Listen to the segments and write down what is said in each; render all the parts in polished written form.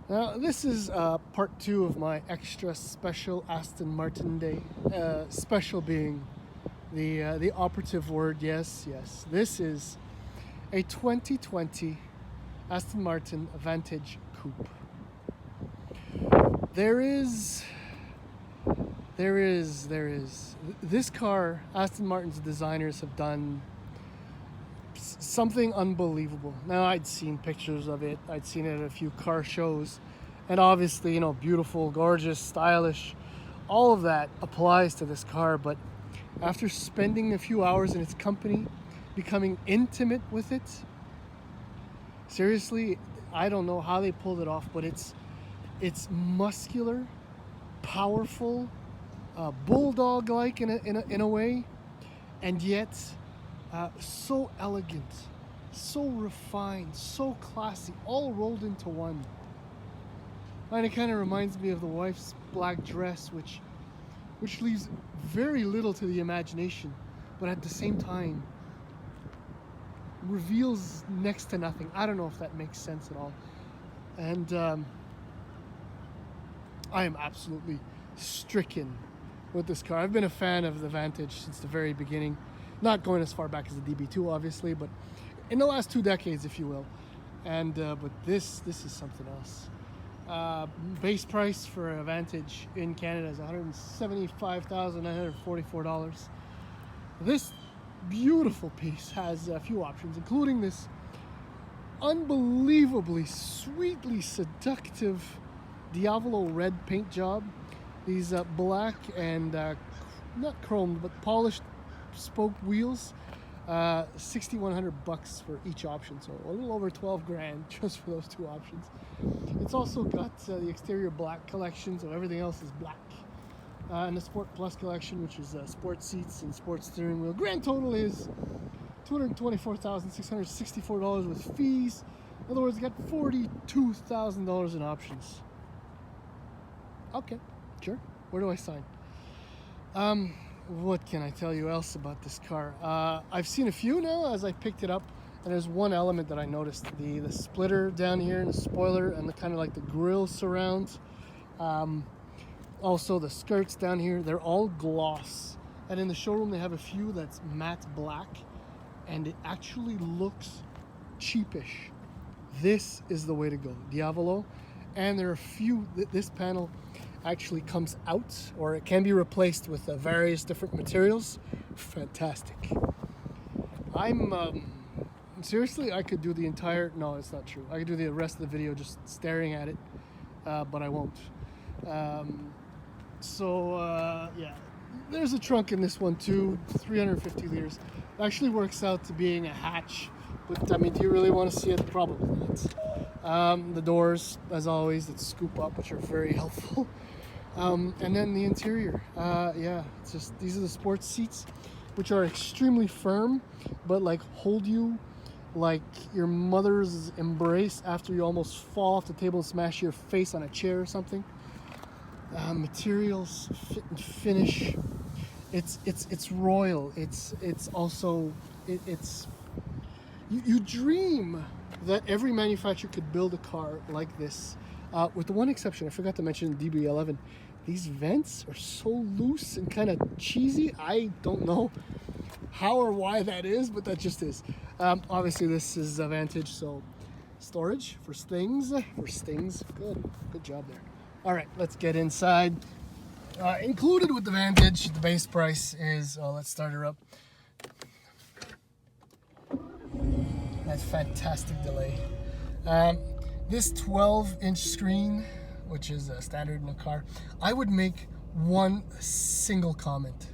Now, this is part two of my extra special Aston Martin day. Special being the operative word. Yes, yes. This is a 2020 Aston Martin Vantage Coupe. There is, there is. This car, Aston Martin's designers have done something unbelievable. Now, I'd seen pictures of it, I'd seen it at a few car shows, and obviously, beautiful, gorgeous, stylish, all of that applies to this car. But after spending a few hours in its company, becoming intimate with it, seriously, I don't know how they pulled it off, but it's muscular, powerful, bulldog-like in a way, and yet so elegant, so refined, so classy, all rolled into one. And it kind of reminds me of the wife's black dress, which leaves very little to the imagination, but at the same time reveals next to nothing. I don't know if that makes sense at all. And I am absolutely stricken with this car. I've been a fan of the Vantage since the very beginning. Not going as far back as the DB2, obviously, but in the last 2 decades, if you will. And but this is something else. Base price for a Vantage in Canada is $175,944. This beautiful piece has a few options, including this unbelievably sweetly seductive Diavolo red paint job. These black and not chromed but polished spoke wheels. $6,100 for each option, so a little over 12 grand just for those two options. It's also got the exterior black collection, so everything else is black, and the Sport Plus collection, which is sport seats and sports steering wheel. Grand total is $224,664 with fees. In other words, you got $42,000 in options. Okay, sure. Where do I sign? What can I tell you else about this car? I've seen a few now as I picked it up, and there's one element that I noticed: the splitter down here and the spoiler and the kind of like the grille surround. Also the skirts down here, they're all gloss, and in the showroom they have a few that's matte black, and it actually looks cheapish. This is the way to go, Diavolo. And there are a few, this panel actually comes out, or it can be replaced with various different materials. Fantastic. I'm seriously, I could do the entire, no, it's not true, I could do the rest of the video just staring at it, but I won't. Yeah, there's a trunk in this one too, 350 liters. It actually works out to being a hatch, but I mean, do you really want to see it? Probably not. The doors, as always, that scoop up, which are very helpful. And then the interior, yeah, it's just, these are the sports seats, which are extremely firm, but like hold you like your mother's embrace after you almost fall off the table and smash your face on a chair or something. Materials, fit and finish, it's royal. It's also it's you dream that every manufacturer could build a car like this, with the one exception I forgot to mention: DB11. These vents are so loose and kind of cheesy. I don't know how or why that is, but that just is. Obviously, this is a Vantage, so storage for stings. Good job there. All right, let's get inside. Included with the Vantage, the base price is, let's start her up. That's fantastic delay. This 12-inch screen, which is standard in a car, I would make one single comment.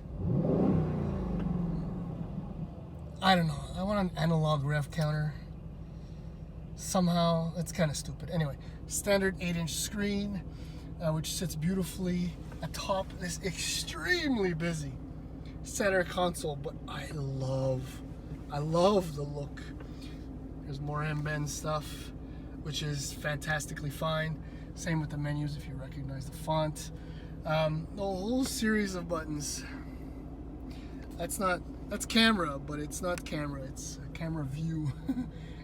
I don't know. I want an analog rev counter. Somehow, it's kind of stupid. Anyway, standard 8-inch screen, which sits beautifully atop this extremely busy center console. But I love the look. There's more M-bend stuff, which is fantastically fine. Same with the menus, if you recognize the font. A whole series of buttons. That's camera, but it's not camera. It's a camera view.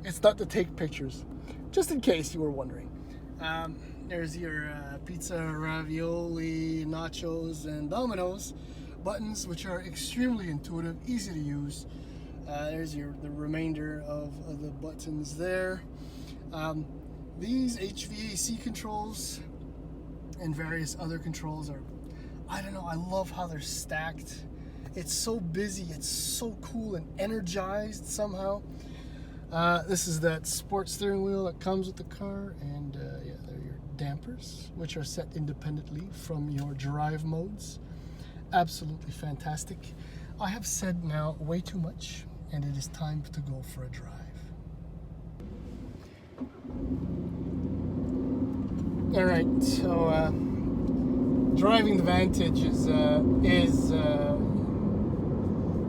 It's not to take pictures, just in case you were wondering. There's your pizza, ravioli, nachos, and Domino's buttons, which are extremely intuitive, easy to use. There's the remainder of the buttons there. These HVAC controls and various other controls are, I don't know, I love how they're stacked. It's so busy, it's so cool and energized somehow. This is that sport steering wheel that comes with the car, and yeah, they're your dampers, which are set independently from your drive modes. Absolutely fantastic. I have said now way too much, and it is time to go for a drive. All right, so driving the Vantage is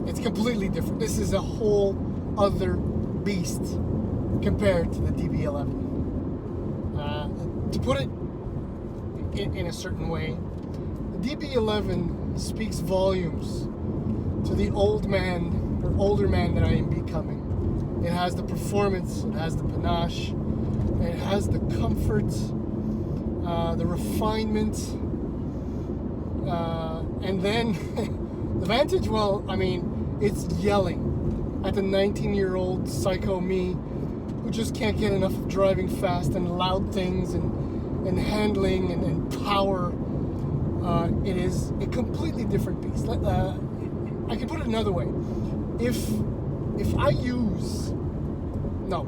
it's completely different. This is a whole other beast compared to the DB11. To put it in a certain way, the DB11 speaks volumes to the older man that I am becoming. It has the performance, it has the panache, it has the comfort, the refinement, and then the Vantage, well, I mean, it's yelling at the 19-year-old psycho me who just can't get enough of driving fast and loud things and handling and power. It is a completely different beast. I can put it another way. If I use... No.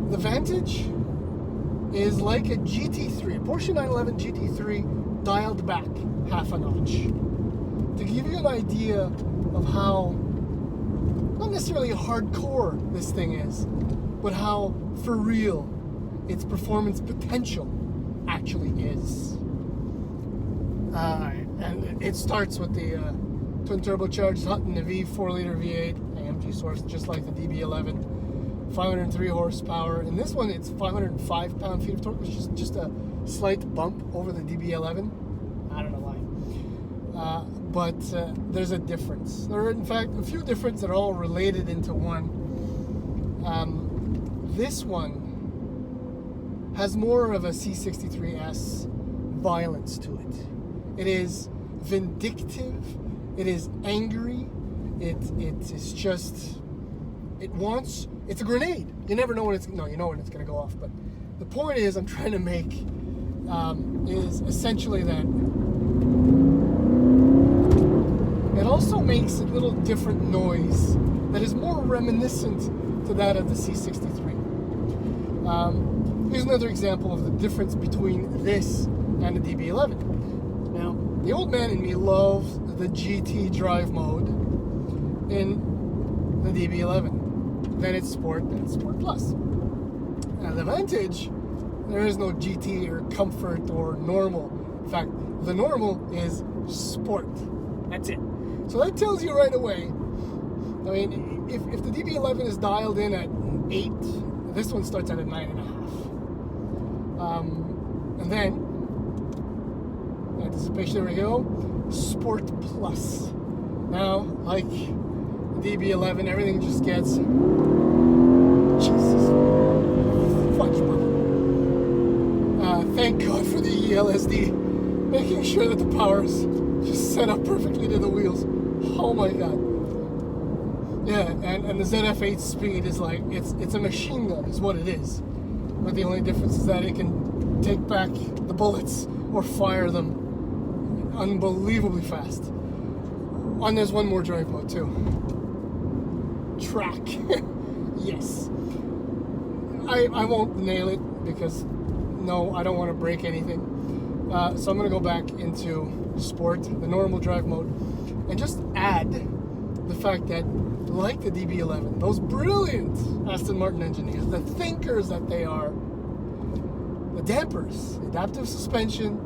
The Vantage is like a GT3, a Porsche 911 GT3 dialed back half a notch. To give you an idea of how, not necessarily hardcore this thing is, but how for real its performance potential actually is. And it starts with the twin turbocharged Hutton, the V4-liter V8 AMG source, just like the DB11, 503 horsepower. In this one, it's 505 pound-feet of torque, which is just a slight bump over the DB11. I don't know why. But there's a difference. There are, in fact, a few differences that are all related into one. This one has more of a C63S violence to it. It is vindictive. It is angry. It is just. It wants. It's a grenade. You never know when it's. No, you know when it's going to go off. But the point is, I'm trying to make is essentially that. It also makes a little different noise that is more reminiscent to that of the C63. Here's another example of the difference between this and the DB11. Now, the old man in me loves the GT drive mode in the DB11. Then it's Sport, then it's Sport Plus. Now, the Vantage, there is no GT or Comfort or Normal. In fact, the Normal is Sport. That's it. So that tells you right away. I mean, if the DB11 is dialed in at 8, this one starts at a 9.5. And then, anticipation, there we go, Sport Plus. Now, like the DB11, everything just gets, Jesus, fudge brother. Thank God for the ELSD, making sure that the power is just set up perfectly to the wheels. Oh my God. Yeah, and the ZF8 speed is like, it's a machine gun is what it is. But the only difference is that it can take back the bullets or fire them unbelievably fast. And there's one more drive mode too. Track. Yes. I won't nail it because no, I don't want to break anything. So I'm going to go back into Sport, the normal drive mode, and just add the fact that, like the DB11, those brilliant Aston Martin engineers, the thinkers that they are, the dampers, adaptive suspension,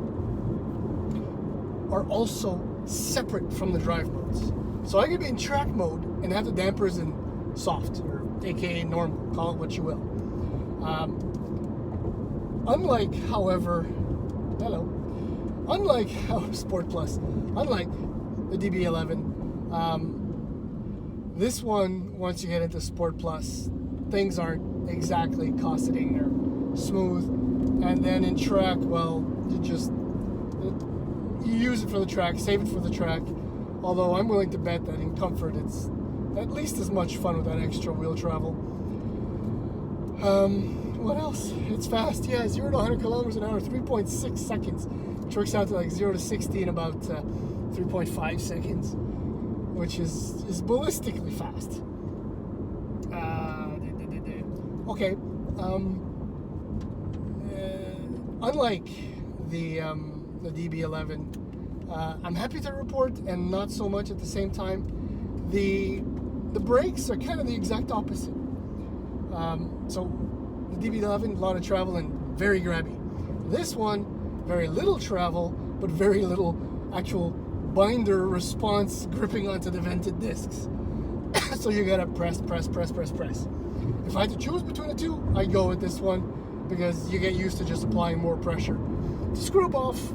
are also separate from the drive modes. So I could be in track mode and have the dampers in soft, or aka normal, call it what you will. Unlike, however, unlike Sport Plus, unlike the DB11, this one, once you get into Sport Plus, things aren't exactly cosseting or smooth. And then in track, well, you use it for the track, save it for the track. Although I'm willing to bet that in comfort, it's at least as much fun with that extra wheel travel. What else? It's fast. Yeah, 0 to 100 kilometers an hour, 3.6 seconds, which works out to like 0 to 60 in about 3.5 seconds, which is ballistically fast. Okay. Unlike the DB11, I'm happy to report, and not so much at the same time. The brakes are kind of the exact opposite. So the DB11, a lot of travel and very grabby. This one, very little travel, but very little actual binder response gripping onto the vented discs. So you gotta press. If I had to choose between the two, I'd go with this one, because you get used to just applying more pressure to screw off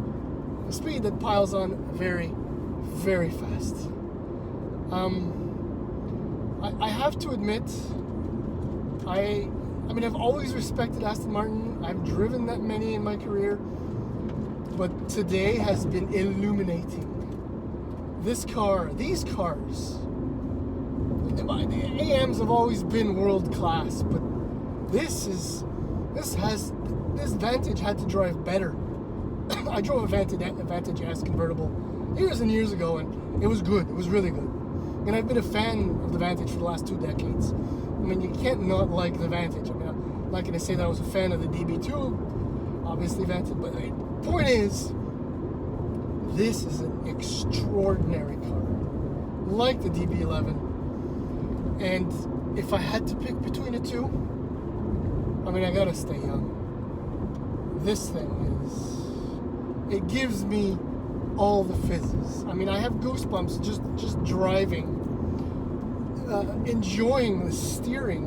a speed that piles on very, very fast. I have to admit, I mean, I've always respected Aston Martin. I've driven that many in my career, but today has been illuminating. These cars, the AMs have always been world class, but this Vantage had to drive better. I drove a Vantage S convertible years and years ago, and it was good. It was really good. And I've been a fan of the Vantage for the last 2 decades. I mean, you can't not like the Vantage. I mean, I'm not going to say that I was a fan of the DB2, obviously Vantage, but the point is, this is an extraordinary car, like the DB11. And if I had to pick between the two, I mean, I gotta stay young. This thing it gives me all the fizzes. I mean, I have goosebumps just driving, enjoying the steering,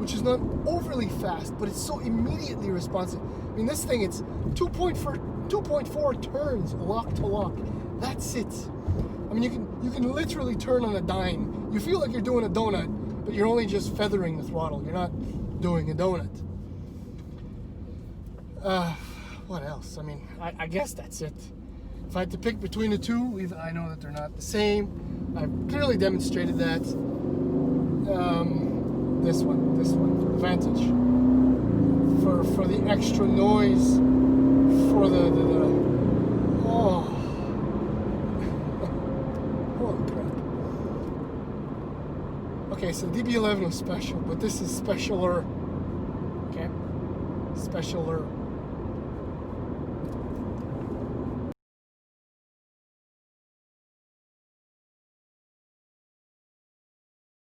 which is not overly fast, but it's so immediately responsive. I mean, this thing, it's 2.4 turns lock to lock. That's it. I mean, you can literally turn on a dime. You feel like you're doing a donut, but you're only just feathering the throttle. You're not doing a donut. What else? I mean, I guess that's it. If I had to pick between the two, I know that they're not the same. I've clearly demonstrated that. This one, the Vantage, for the extra noise, for the oh, holy crap. Okay, so DB11 was special, but this is specialer. Okay, specialer.